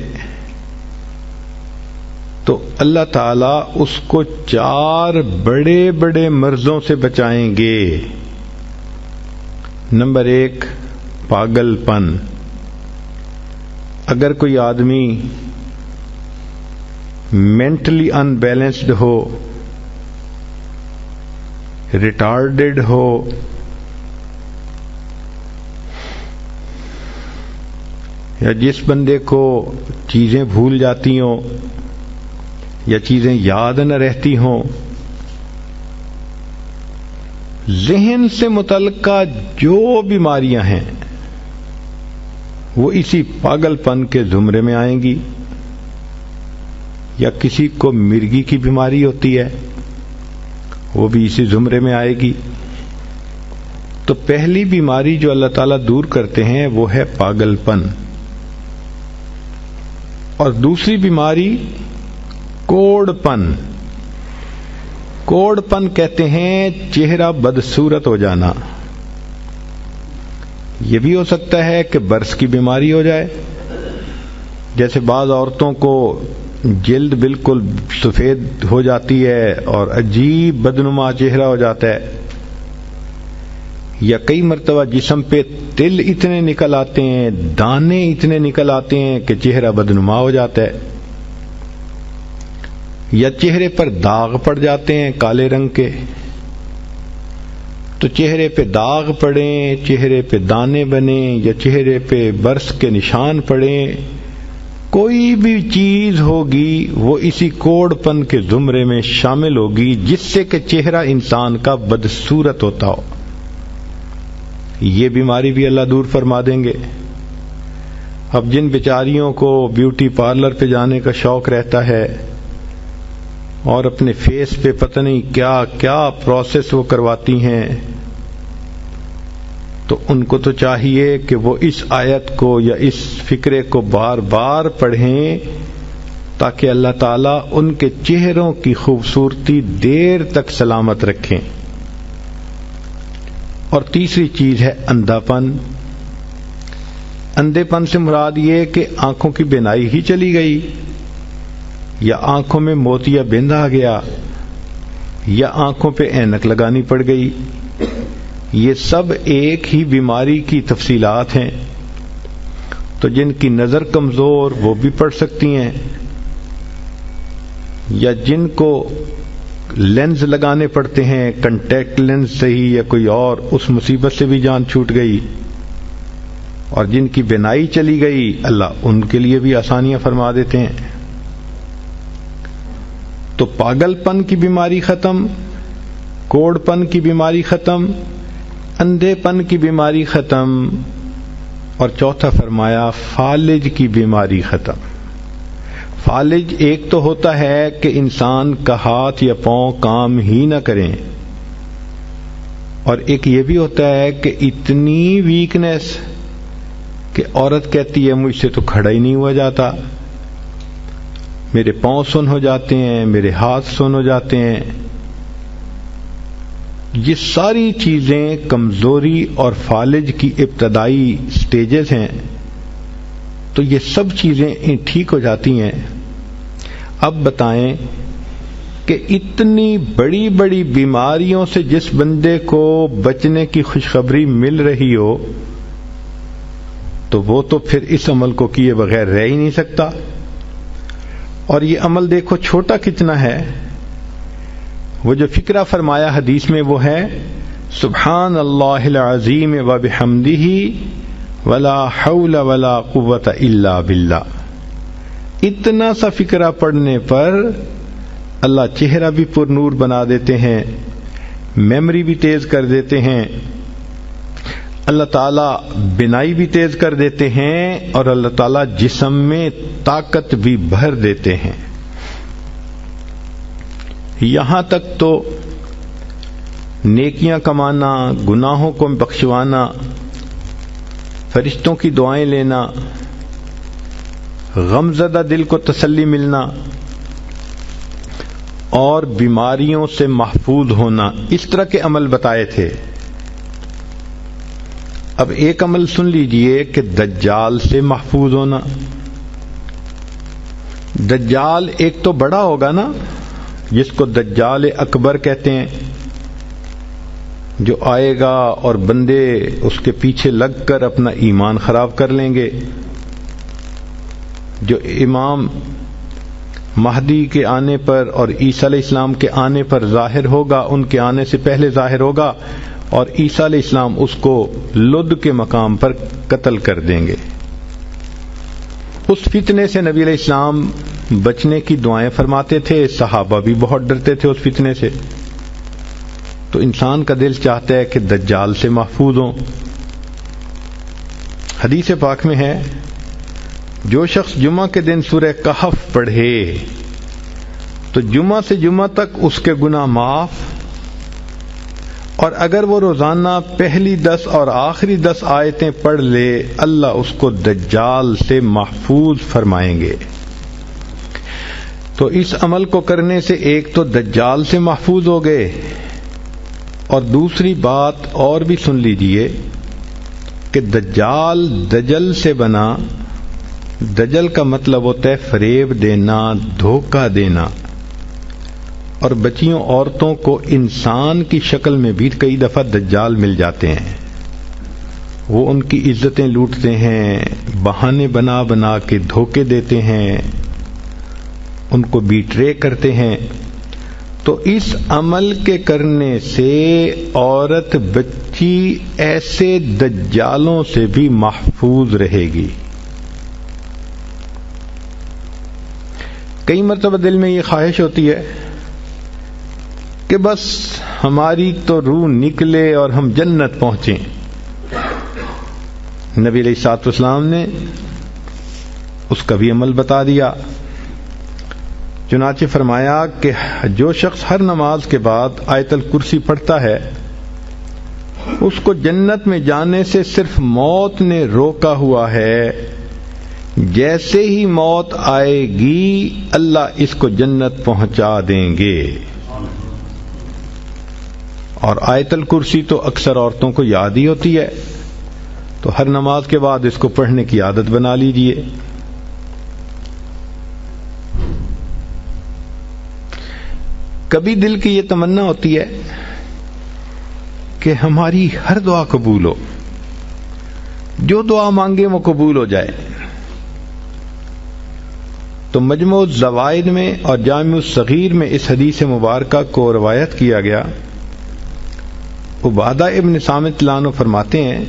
تو اللہ تعالیٰ اس کو 4 بڑے بڑے مرضوں سے بچائیں گے۔ نمبر 1، پاگل پن۔ اگر کوئی آدمی مینٹلی ان بیلنسڈ ہو، ریٹارڈڈ ہو، یا جس بندے کو چیزیں بھول جاتی ہوں یا چیزیں یاد نہ رہتی ہوں، ذہن سے متعلقہ جو بیماریاں ہیں وہ اسی پاگل پن کے زمرے میں آئیں گی۔ یا کسی کو مرگی کی بیماری ہوتی ہے، وہ بھی اسی زمرے میں آئے گی۔ تو پہلی بیماری جو اللہ تعالیٰ دور کرتے ہیں وہ ہے پاگل پن، اور دوسری بیماری کوڑ پن۔ کوڑ پن کہتے ہیں چہرہ بدصورت ہو جانا۔ یہ بھی ہو سکتا ہے کہ برس کی بیماری ہو جائے، جیسے بعض عورتوں کو جلد بالکل سفید ہو جاتی ہے اور عجیب بدنما چہرہ ہو جاتا ہے، یا کئی مرتبہ جسم پہ تل اتنے نکل آتے ہیں، دانے اتنے نکل آتے ہیں کہ چہرہ بدنما ہو جاتا ہے، یا چہرے پر داغ پڑ جاتے ہیں کالے رنگ کے۔ تو چہرے پہ داغ پڑیں، چہرے پہ دانے بنیں، یا چہرے پہ برس کے نشان پڑیں، کوئی بھی چیز ہوگی وہ اسی کوڑ پن کے زمرے میں شامل ہوگی، جس سے کہ چہرہ انسان کا بدصورت ہوتا ہو۔ یہ بیماری بھی اللہ دور فرما دیں گے۔ اب جن بیچاریوں کو بیوٹی پارلر پہ جانے کا شوق رہتا ہے اور اپنے فیس پہ پتہ نہیں کیا کیا پروسیس وہ کرواتی ہیں، تو ان کو تو چاہیے کہ وہ اس آیت کو یا اس فکرے کو بار بار پڑھیں، تاکہ اللہ تعالیٰ ان کے چہروں کی خوبصورتی دیر تک سلامت رکھیں۔ اور تیسری چیز ہے اندھا پن۔ اندھے پن سے مراد یہ کہ آنکھوں کی بینائی ہی چلی گئی، یا آنکھوں میں موتیا بند آ گیا، یا آنکھوں پہ اینک لگانی پڑ گئی۔ یہ سب ایک ہی بیماری کی تفصیلات ہیں۔ تو جن کی نظر کمزور وہ بھی پڑھ سکتی ہیں، یا جن کو لینز لگانے پڑتے ہیں، کنٹیکٹ لینز صحیح یا کوئی اور، اس مصیبت سے بھی جان چھوٹ گئی۔ اور جن کی بینائی چلی گئی، اللہ ان کے لیے بھی آسانیاں فرما دیتے ہیں۔ تو پاگل پن کی بیماری ختم، کوڑ پن کی بیماری ختم، اندھے پن کی بیماری ختم، اور چوتھا فرمایا فالج کی بیماری ختم۔ فالج ایک تو ہوتا ہے کہ انسان کا ہاتھ یا پاؤں کام ہی نہ کریں، اور ایک یہ بھی ہوتا ہے کہ اتنی ویکنس کہ عورت کہتی ہے مجھ سے تو کھڑا ہی نہیں ہوا جاتا، میرے پاؤں سن ہو جاتے ہیں، میرے ہاتھ سن ہو جاتے ہیں۔ یہ ساری چیزیں کمزوری اور فالج کی ابتدائی سٹیجز ہیں۔ تو یہ سب چیزیں ٹھیک ہو جاتی ہیں۔ اب بتائیں کہ اتنی بڑی بڑی بیماریوں سے جس بندے کو بچنے کی خوشخبری مل رہی ہو، تو وہ تو پھر اس عمل کو کیے بغیر رہ ہی نہیں سکتا۔ اور یہ عمل دیکھو چھوٹا کتنا ہے۔ وہ جو فکرہ فرمایا حدیث میں وہ ہے سبحان اللہ العظیم وبحمدہ ولا حول ولا قوت الا باللہ۔ اتنا سا فکرہ پڑھنے پر اللہ چہرہ بھی پر نور بنا دیتے ہیں، میموری بھی تیز کر دیتے ہیں، اللہ تعالیٰ بینائی بھی تیز کر دیتے ہیں، اور اللہ تعالیٰ جسم میں طاقت بھی بھر دیتے ہیں۔ یہاں تک تو نیکیاں کمانا، گناہوں کو بخشوانا، فرشتوں کی دعائیں لینا، غمزدہ دل کو تسلی ملنا، اور بیماریوں سے محفوظ ہونا، اس طرح کے عمل بتائے تھے۔ اب ایک عمل سن لیجئے کہ دجال سے محفوظ ہونا. دجال ایک تو بڑا ہوگا نا، جس کو دجال اکبر کہتے ہیں، جو آئے گا اور بندے اس کے پیچھے لگ کر اپنا ایمان خراب کر لیں گے. جو امام مہدی کے آنے پر اور عیسیٰ علیہ السلام کے آنے پر ظاہر ہوگا، ان کے آنے سے پہلے ظاہر ہوگا، اور عیسیٰ علیہ السلام اس کو لد کے مقام پر قتل کر دیں گے. اس فتنے سے نبی علیہ السلام بچنے کی دعائیں فرماتے تھے، صحابہ بھی بہت ڈرتے تھے اس فتنے سے. تو انسان کا دل چاہتا ہے کہ دجال سے محفوظ ہوں. حدیث پاک میں ہے، جو شخص جمعہ کے دن سورہ کہف پڑھے تو جمعہ سے جمعہ تک اس کے گناہ معاف، اور اگر وہ روزانہ پہلی 10 اور آخری 10 آیتیں پڑھ لے، اللہ اس کو دجال سے محفوظ فرمائیں گے. تو اس عمل کو کرنے سے ایک تو دجال سے محفوظ ہو گئے، اور دوسری بات اور بھی سن لیجئے کہ دجال دجل سے بنا. دجل کا مطلب ہوتا ہے فریب دینا، دھوکہ دینا. اور بچیوں عورتوں کو انسان کی شکل میں بھی کئی دفعہ دجال مل جاتے ہیں. وہ ان کی عزتیں لوٹتے ہیں، بہانے بنا بنا کے دھوکے دیتے ہیں، ان کو بیٹرے کرتے ہیں. تو اس عمل کے کرنے سے عورت بچی ایسے دجالوں سے بھی محفوظ رہے گی. کئی مرتبہ دل میں یہ خواہش ہوتی ہے کہ بس ہماری تو روح نکلے اور ہم جنت پہنچیں. نبی علیہ الصلوۃ والسلام نے اس کا بھی عمل بتا دیا. چنانچہ فرمایا کہ جو شخص ہر نماز کے بعد آیت الکرسی پڑھتا ہے، اس کو جنت میں جانے سے صرف موت نے روکا ہوا ہے. جیسے ہی موت آئے گی اللہ اس کو جنت پہنچا دیں گے. اور آیت الکرسی تو اکثر عورتوں کو یاد ہی ہوتی ہے، تو ہر نماز کے بعد اس کو پڑھنے کی عادت بنا لیجئے. کبھی دل کی یہ تمنا ہوتی ہے کہ ہماری ہر دعا قبول ہو، جو دعا مانگے وہ قبول ہو جائے. تو مجموع الزوائد میں اور جامع الصغیر میں اس حدیث مبارکہ کو روایت کیا گیا. عبادہ ابن صامت اللہ عنہ فرماتے ہیں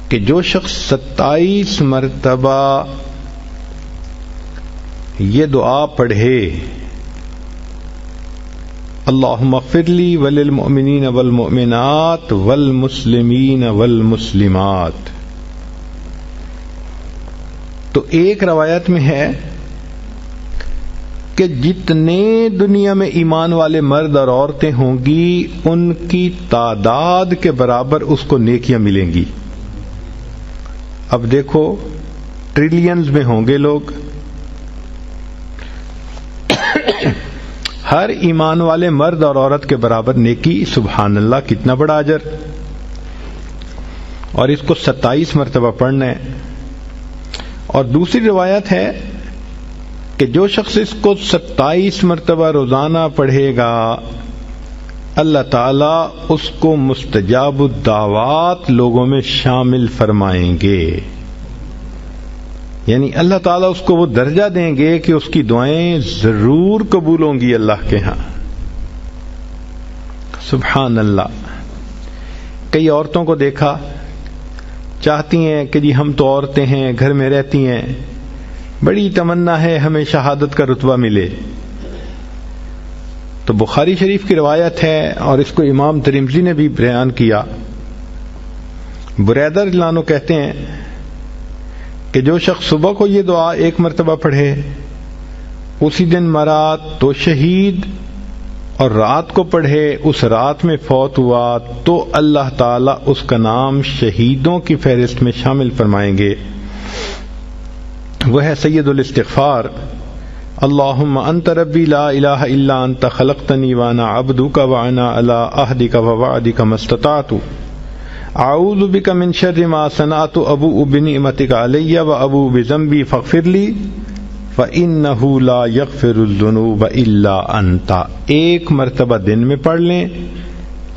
کہ جو شخص 27 مرتبہ یہ دعا پڑھے، اللہم اغفر لی وللمؤمنین والمؤمنات والمسلمین والمسلمات، تو ایک روایت میں ہے کہ جتنے دنیا میں ایمان والے مرد اور عورتیں ہوں گی ان کی تعداد کے برابر اس کو نیکیاں ملیں گی. اب دیکھو ٹریلینز میں ہوں گے لوگ، ہر ایمان والے مرد اور عورت کے برابر نیکی. سبحان اللہ، کتنا بڑا اجر. اور اس کو 27 مرتبہ پڑھنا ہے. اور دوسری روایت ہے کہ جو شخص اس کو 27 مرتبہ روزانہ پڑھے گا، اللہ تعالیٰ اس کو مستجاب الدعوات لوگوں میں شامل فرمائیں گے. یعنی اللہ تعالیٰ اس کو وہ درجہ دیں گے کہ اس کی دعائیں ضرور قبول ہوں گی اللہ کے ہاں. سبحان اللہ. کئی عورتوں کو دیکھا، چاہتی ہیں کہ جی ہم تو عورتیں ہیں، گھر میں رہتی ہیں، بڑی تمنا ہے ہمیں شہادت کا رتبہ ملے. تو بخاری شریف کی روایت ہے اور اس کو امام ترمذی نے بھی بیان کیا. بریدہ رضی اللہ عنہ کہتے ہیں کہ جو شخص صبح کو یہ دعا 1 مرتبہ پڑھے، اسی دن مرا تو شہید، اور رات کو پڑھے اس رات میں فوت ہوا تو اللہ تعالیٰ اس کا نام شہیدوں کی فہرست میں شامل فرمائیں گے. وہ ہے سید الاستغفار، اللہم انت ربی لا الہ الا انت خلقتنی وانا عبدک وانا علی عہدک ووعدک ما استطعت. اعوذ بک من شر ما صنعت ابوء بنعمتک علی و ابوء بذنبی فاغفر لی فإنہ لا یغفر الذنوب الا انت. ایک مرتبہ دن میں پڑھ لیں،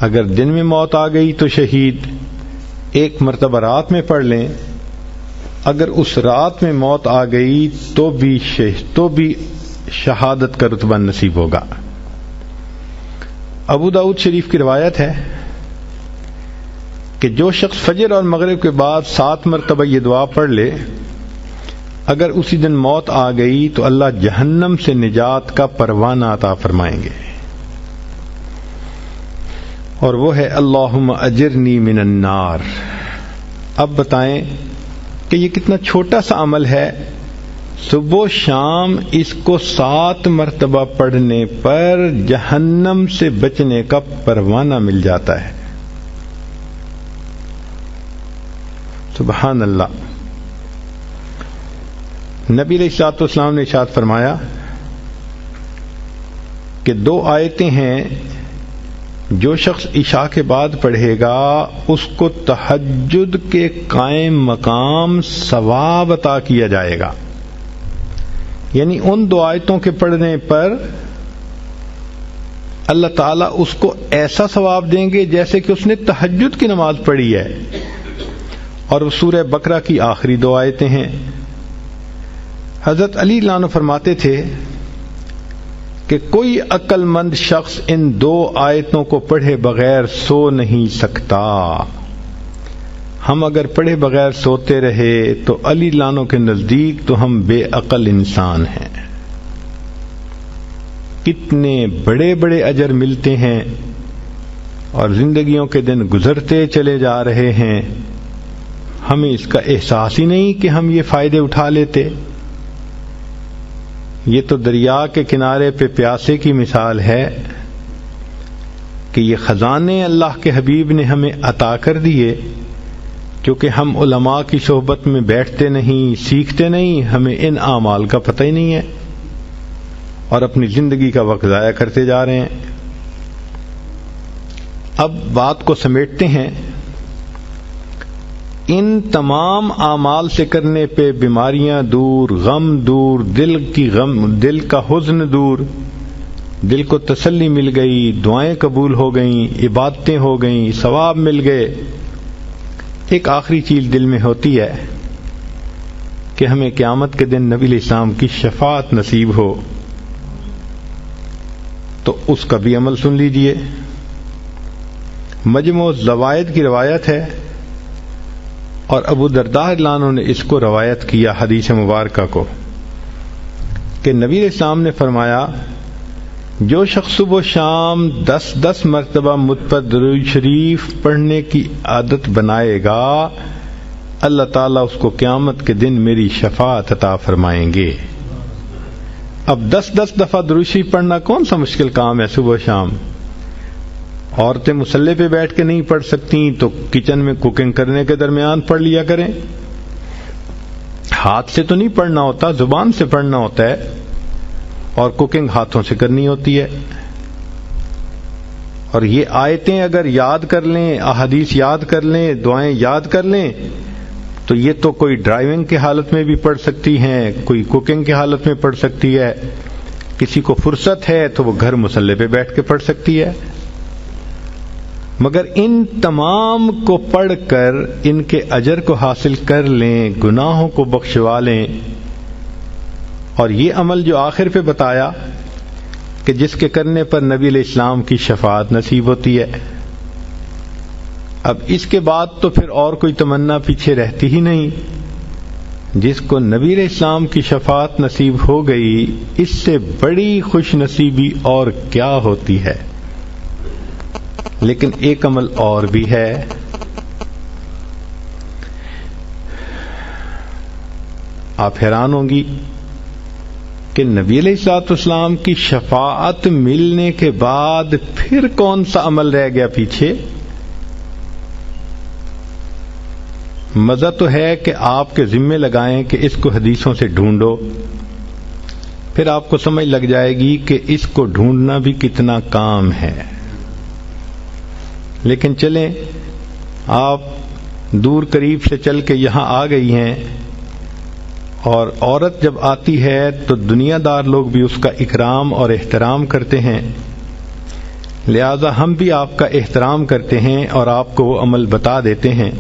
اگر دن میں موت آ گئی تو شہید. ایک مرتبہ رات میں پڑھ لیں، اگر اس رات میں موت آ گئی تو بھی شہادت کا رتبہ نصیب ہوگا. ابو داؤد شریف کی روایت ہے کہ جو شخص فجر اور مغرب کے بعد 7 مرتبہ یہ دعا پڑھ لے، اگر اسی دن موت آ گئی تو اللہ جہنم سے نجات کا پروانہ عطا فرمائیں گے، اور وہ ہے اللہم اجرنی من النار. اب بتائیں کہ یہ کتنا چھوٹا سا عمل ہے، صبح و شام اس کو 7 مرتبہ پڑھنے پر جہنم سے بچنے کا پروانہ مل جاتا ہے. سبحان اللہ. نبی علیہ الصلوۃ والسلام نے ارشاد فرمایا کہ 2 آیتیں ہیں جو شخص عشاء کے بعد پڑھے گا اس کو تہجد کے قائم مقام ثواب عطا کیا جائے گا. یعنی ان 2 آیتوں کے پڑھنے پر اللہ تعالیٰ اس کو ایسا ثواب دیں گے جیسے کہ اس نے تہجد کی نماز پڑھی ہے. اور وہ سورہ بقرہ کی آخری 2 آیتیں ہیں. حضرت علی عنہ فرماتے تھے کہ کوئی عقل مند شخص ان 2 آیتوں کو پڑھے بغیر سو نہیں سکتا. ہم اگر پڑھے بغیر سوتے رہے تو علی عنہ کے نزدیک تو ہم بے عقل انسان ہیں. کتنے بڑے بڑے اجر ملتے ہیں اور زندگیوں کے دن گزرتے چلے جا رہے ہیں، ہمیں اس کا احساس ہی نہیں کہ ہم یہ فائدے اٹھا لیتے. یہ تو دریا کے کنارے پہ پیاسے کی مثال ہے کہ یہ خزانے اللہ کے حبیب نے ہمیں عطا کر دیے، کیونکہ ہم علماء کی صحبت میں بیٹھتے نہیں، سیکھتے نہیں، ہمیں ان اعمال کا پتہ ہی نہیں ہے اور اپنی زندگی کا وقت ضائع کرتے جا رہے ہیں. اب بات کو سمیٹتے ہیں. ان تمام اعمال سے کرنے پہ بیماریاں دور، غم دور، دل کا حزن دور، دل کو تسلی مل گئی، دعائیں قبول ہو گئیں، عبادتیں ہو گئیں، ثواب مل گئے. ایک آخری چیز دل میں ہوتی ہے کہ ہمیں قیامت کے دن نبی علیہ السلام کی شفاعت نصیب ہو، تو اس کا بھی عمل سن لیجئے. مجموع الزوائد کی روایت ہے اور ابو درداء رضی اللہ عنہ نے اس کو روایت کیا حدیث مبارکہ کو کہ نبی علیہ السلام نے فرمایا جو شخص صبح و شام 10 مرتبہ مجھ پر درود شریف پڑھنے کی عادت بنائے گا، اللہ تعالیٰ اس کو قیامت کے دن میری شفاعت عطا فرمائیں گے. اب 10 دفعہ درود شریف پڑھنا کون سا مشکل کام ہے صبح و شام؟ عورتیں مصلی پہ بیٹھ کے نہیں پڑھ سکتی تو کچن میں کوکنگ کرنے کے درمیان پڑھ لیا کریں. ہاتھ سے تو نہیں پڑھنا ہوتا، زبان سے پڑھنا ہوتا ہے، اور کوکنگ ہاتھوں سے کرنی ہوتی ہے. اور یہ آیتیں اگر یاد کر لیں، احادیث یاد کر لیں، دعائیں یاد کر لیں تو یہ تو کوئی ڈرائیونگ کی حالت میں بھی پڑھ سکتی ہیں، کوئی کوکنگ کی حالت میں پڑھ سکتی ہے، کسی کو فرصت ہے تو وہ گھر مصلی پہ بیٹھ کے پڑھ سکتی ہے. مگر ان تمام کو پڑھ کر ان کے اجر کو حاصل کر لیں، گناہوں کو بخشوا لیں. اور یہ عمل جو آخر پہ بتایا کہ جس کے کرنے پر نبی علیہ السلام کی شفاعت نصیب ہوتی ہے، اب اس کے بعد تو پھر اور کوئی تمنا پیچھے رہتی ہی نہیں. جس کو نبی علیہ السلام کی شفاعت نصیب ہو گئی، اس سے بڑی خوش نصیبی اور کیا ہوتی ہے. لیکن ایک عمل اور بھی ہے، آپ حیران ہوں گی کہ نبی علیہ الصلوۃ والسلام کی شفاعت ملنے کے بعد پھر کون سا عمل رہ گیا پیچھے. مزہ تو ہے کہ آپ کے ذمے لگائیں کہ اس کو حدیثوں سے ڈھونڈو، پھر آپ کو سمجھ لگ جائے گی کہ اس کو ڈھونڈنا بھی کتنا کام ہے. لیکن چلیں آپ دور قریب سے چل کے یہاں آ گئی ہیں، اور عورت جب آتی ہے تو دنیا دار لوگ بھی اس کا اکرام اور احترام کرتے ہیں، لہذا ہم بھی آپ کا احترام کرتے ہیں اور آپ کو وہ عمل بتا دیتے ہیں۔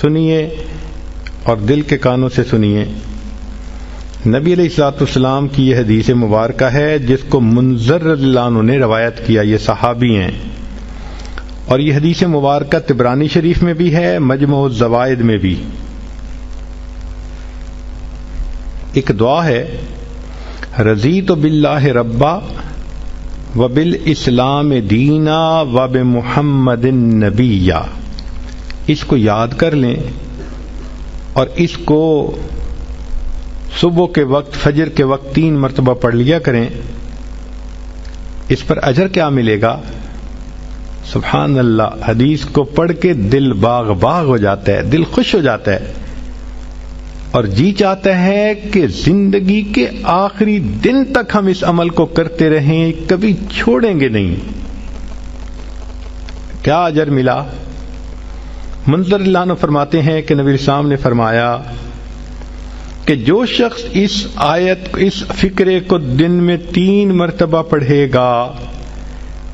سنیے اور دل کے کانوں سے سنیے۔ نبی علیہ الصلوۃ والسلام کی یہ حدیث مبارکہ ہے جس کو منذر رضی اللہ عنہ نے روایت کیا، یہ صحابی ہیں، اور یہ حدیث مبارکہ طبرانی شریف میں بھی ہے، مجمع الزوائد میں بھی۔ ایک دعا ہے، رضیت باللہ ربا وبالاسلام دینا وبمحمد نبیا۔ اس کو یاد کر لیں اور اس کو صبح کے وقت، فجر کے وقت 3 مرتبہ پڑھ لیا کریں۔ اس پر اجر کیا ملے گا؟ سبحان اللہ، حدیث کو پڑھ کے دل باغ باغ ہو جاتا ہے، دل خوش ہو جاتا ہے، اور جی چاہتا ہے کہ زندگی کے آخری دن تک ہم اس عمل کو کرتے رہیں، کبھی چھوڑیں گے نہیں۔ کیا اجر ملا؟ منذر اللہ عنہ فرماتے ہیں کہ نبی اسلام نے فرمایا کہ جو شخص اس آیت، اس فقرے کو دن میں 3 مرتبہ پڑھے گا،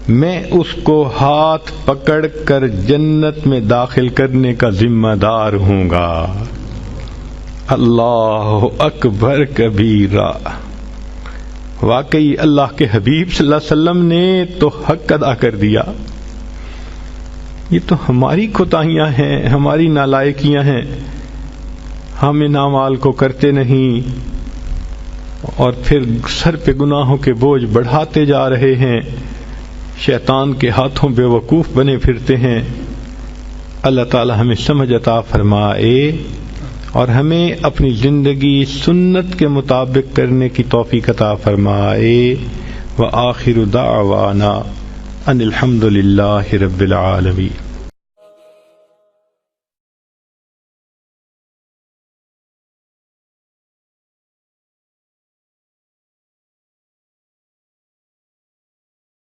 میں اس کو ہاتھ پکڑ کر جنت میں داخل کرنے کا ذمہ دار ہوں گا۔ اللہ اکبر کبیرہ۔ واقعی اللہ کے حبیب صلی اللہ علیہ وسلم نے تو حق ادا کر دیا۔ یہ تو ہماری کوتاہیاں ہیں، ہماری نالائکیاں ہیں، ہم ان اعمال کو کرتے نہیں اور پھر سر پہ گناہوں کے بوجھ بڑھاتے جا رہے ہیں، شیطان کے ہاتھوں بے وقوف بنے پھرتے ہیں۔ اللہ تعالی ہمیں سمجھ عطا فرمائے اور ہمیں اپنی زندگی سنت کے مطابق کرنے کی توفیق عطا فرمائے۔ وآخر دعوانا ان الحمد للہ رب العالمین۔